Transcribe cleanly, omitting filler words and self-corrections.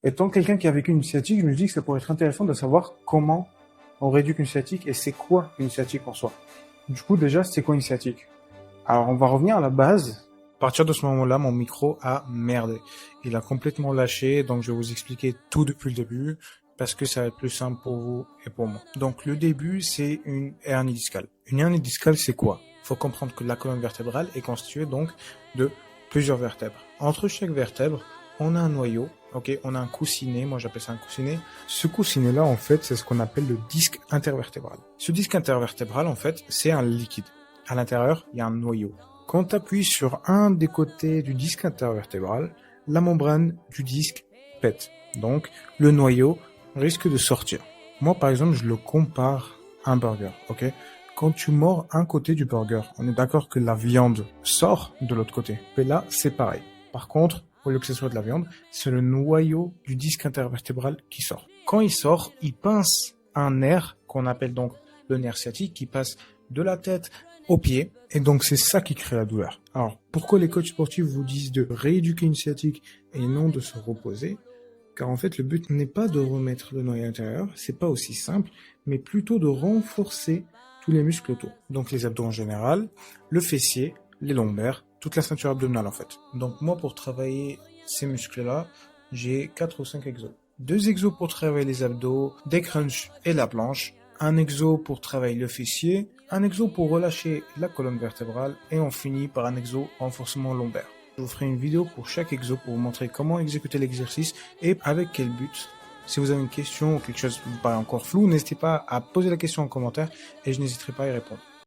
Étant quelqu'un qui a vécu une sciatique, je me dis que ça pourrait être intéressant de savoir comment on réduit une sciatique et c'est quoi une sciatique en soi. Du coup, déjà, c'est quoi une sciatique? Alors, on va revenir à la base. À partir de ce moment-là, mon micro a merdé. Il a complètement lâché, donc je vais vous expliquer tout depuis le début, parce que ça va être plus simple pour vous et pour moi. Donc, le début, c'est une hernie discale. Une hernie discale, c'est quoi? Il faut comprendre que la colonne vertébrale est constituée donc de plusieurs vertèbres. Entre chaque vertèbre, on a un noyau, ok, on a un coussinet, moi j'appelle ça un coussinet. Ce coussinet-là, en fait, c'est ce qu'on appelle le disque intervertébral. Ce disque intervertébral, en fait, c'est un liquide. À l'intérieur, il y a un noyau. Quand tu appuies sur un des côtés du disque intervertébral, la membrane du disque pète. Donc, le noyau risque de sortir. Moi, par exemple, je le compare à un burger, ok? Quand tu mords un côté du burger, on est d'accord que la viande sort de l'autre côté. Mais là, c'est pareil. Par contre, au lieu que ce soit de la viande, c'est le noyau du disque intervertébral qui sort. Quand il sort, il pince un nerf qu'on appelle donc le nerf sciatique qui passe de la tête au pied. Et donc, c'est ça qui crée la douleur. Alors, pourquoi les coachs sportifs vous disent de rééduquer une sciatique et non de se reposer? Car en fait, le but n'est pas de remettre le noyau intérieur, c'est pas aussi simple, mais plutôt de renforcer tous les muscles autour. Donc, les abdos en général, le fessier, les lombaires, toute la ceinture abdominale en fait. Donc, moi, pour travailler ces muscles-là, j'ai 4 ou 5 exos. 2 exos pour travailler les abdos, des crunchs et la planche, un exo pour travailler le fessier, un exo pour relâcher la colonne vertébrale et on finit par un exo renforcement lombaire. Je vous ferai une vidéo pour chaque exo pour vous montrer comment exécuter l'exercice et avec quel but. Si vous avez une question ou quelque chose qui vous paraît encore flou, n'hésitez pas à poser la question en commentaire et je n'hésiterai pas à y répondre.